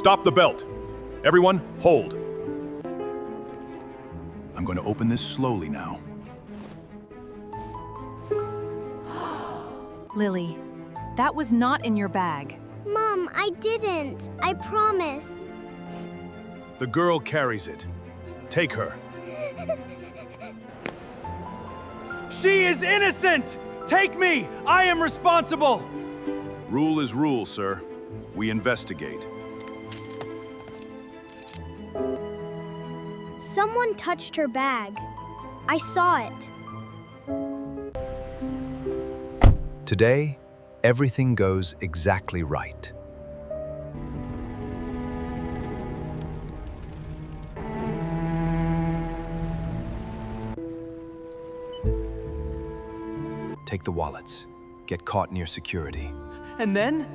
Stop the belt. Everyone, hold. I'm going to open this slowly now. Lily, that was not in your bag. Mom, I didn't. I promise. The girl carries it. Take her. She is innocent! Take me! I am responsible! Rule is rule, sir. We investigate. Someone touched her bag. I saw it. Today, everything goes exactly right. Take the wallets. Get caught near security. And then?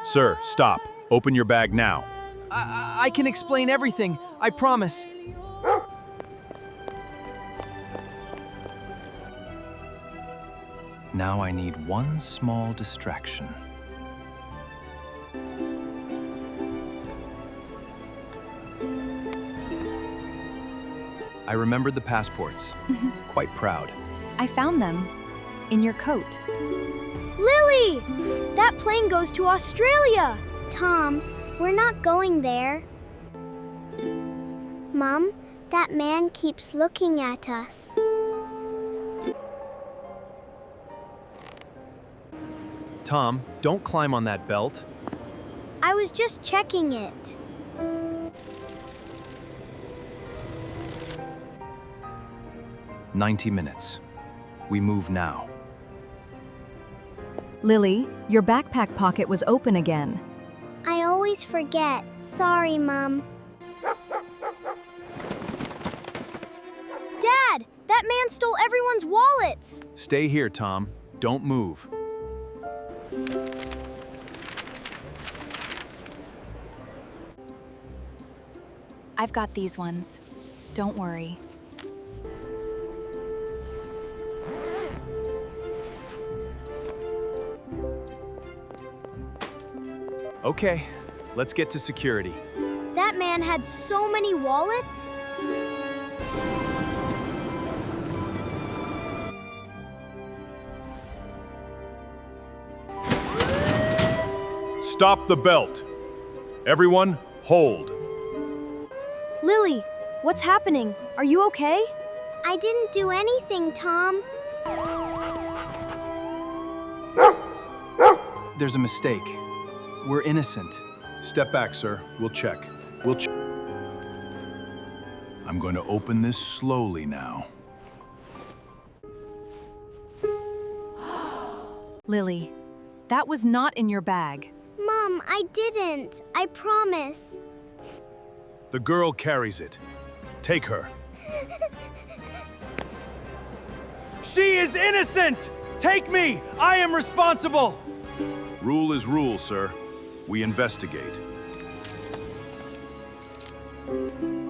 Sir, stop. Open your bag now. I can explain everything. I promise. Now I need one small distraction. I remembered the passports. Quite proud. I found them in your coat. Lily! That plane goes to Australia! Tom, we're not going there. Mom, that man keeps looking at us. Tom, don't climb on that belt. I was just checking it. "90 minutes. We move now." Lily, your backpack pocket was open again. I always forget. Sorry, Mom. Dad, that man stole everyone's wallets. Stay here, Tom. Don't move. I've got these ones. Don't worry. Okay, let's get to security. That man had so many wallets. Stop the belt. Everyone, hold. Lily, what's happening? Are you okay? I didn't do anything, Tom. There's a mistake. We're innocent. Step back, sir. We'll check. I'm going to open this slowly now. Lily, that was not in your bag. Mom, I didn't. I promise. The girl carries it. Take her. She is innocent! Take me! I am responsible! Rule is rule, sir. We investigate.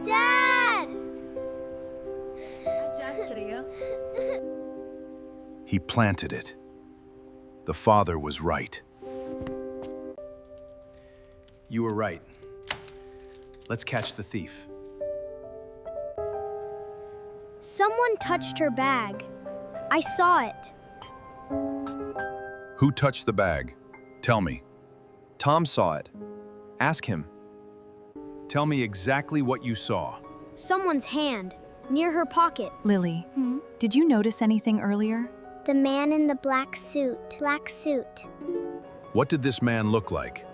Dad! He planted it. The father was right. You were right. Let's catch the thief. Someone touched her bag. I saw it. Who touched the bag? Tell me. Tom saw it. Ask him. Tell me exactly what you saw. Someone's hand, near her pocket. Lily, did you notice anything earlier? The man in the black suit. Black suit. What did this man look like?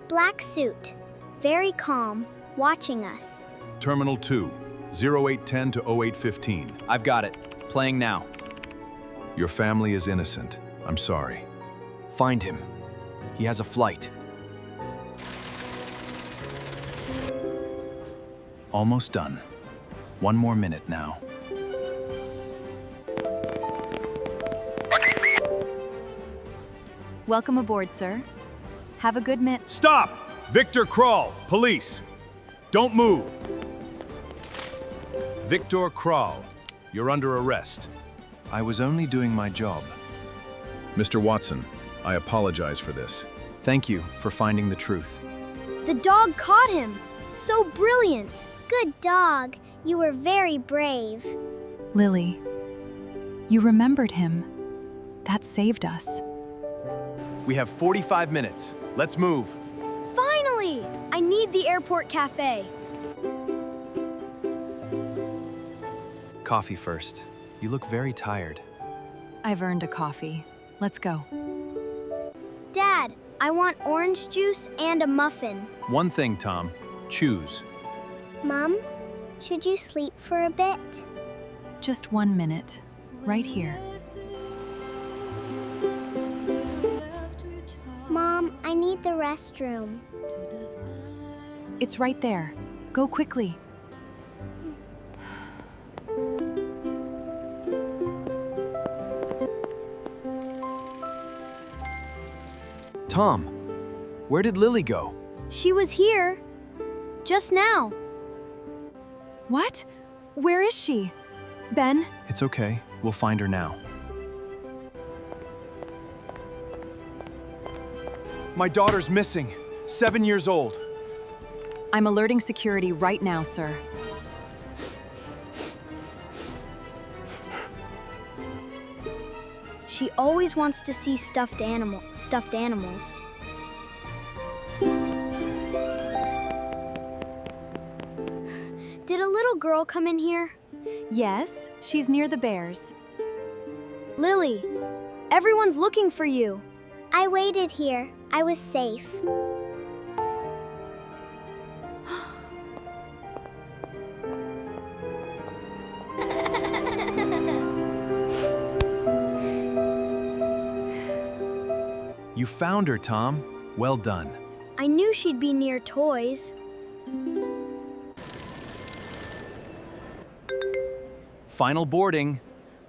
Black suit. Very calm, watching us. Terminal 2, 0810 to 0815. I've got it. Playing now. Your family is innocent. I'm sorry. Find him. He has a flight. Almost done. One more minute now. Welcome aboard, sir. Have a good minute. Stop! Victor Kral, police. Don't move. Victor Kral, you're under arrest. I was only doing my job. Mr. Watson, I apologize for this. Thank you for finding the truth. The dog caught him. So brilliant. Good dog. You were very brave. Lily, you remembered him. That saved us. We have 45 minutes. Let's move. Finally! I need the airport cafe. Coffee first. You look very tired. I've earned a coffee. Let's go. Dad, I want orange juice and a muffin. One thing, Tom. Choose. Mom, should you sleep for a bit? Just 1 minute. Right here. Mom, I need the restroom. It's right there. Go quickly. Tom, where did Lily go? She was here. Just now. What? Where is she? Ben? It's okay. We'll find her now. My daughter's missing. 7 years old. I'm alerting security right now, sir. She always wants to see stuffed animals. Did a little girl come in here? Yes, she's near the bears. Lily, everyone's looking for you. I waited here. I was safe. You found her, Tom. Well done. I knew she'd be near toys. Final boarding.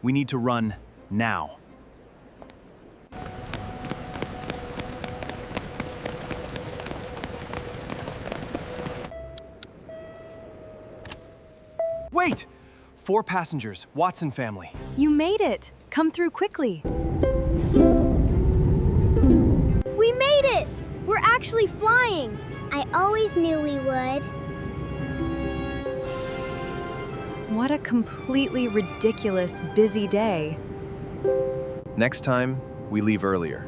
We need to run now. Wait! 4 passengers, Watson family. You made it. Come through quickly. We made it! We're actually flying. I always knew we would. What a completely ridiculous, busy day. Next time, we leave earlier.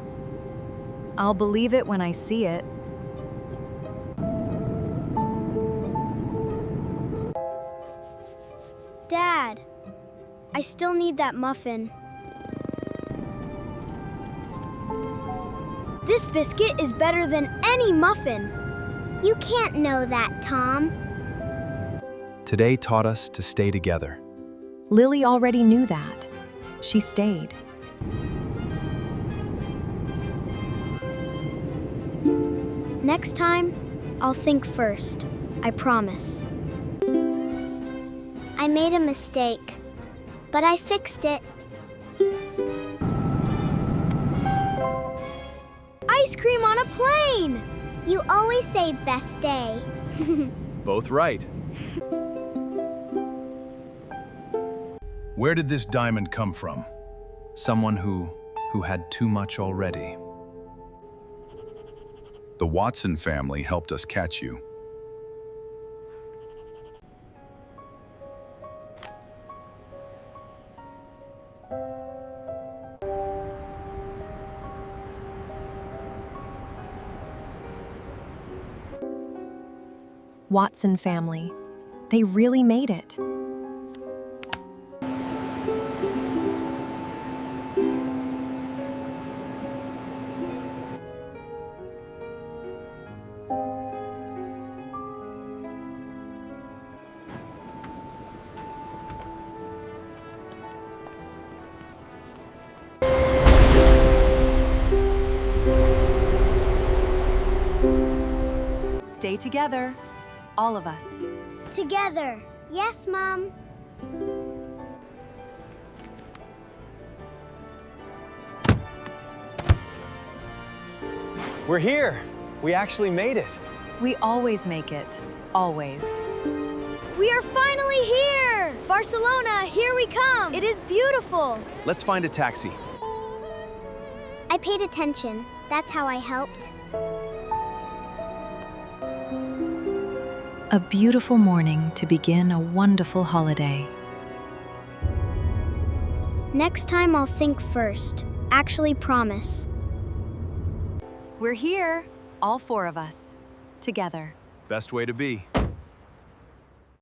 I'll believe it when I see it. Dad, I still need that muffin. This biscuit is better than any muffin. You can't know that, Tom. Today taught us to stay together. Lily already knew that. She stayed. Next time, I'll think first. I promise. I made a mistake, but I fixed it. Ice cream on a plane! You always say best day. Both right. Where did this diamond come from? Someone who had too much already. The Watson family helped us catch you. Watson family. They really made it. Stay together, all of us. Together. Yes, Mom. We're here. We actually made it. We always make it. Always. We are finally here! Barcelona, here we come! It is beautiful! Let's find a taxi. I paid attention. That's how I helped. A beautiful morning to begin a wonderful holiday. Next time I'll think first. Actually promise. We're here, all 4 of us, together. Best way to be.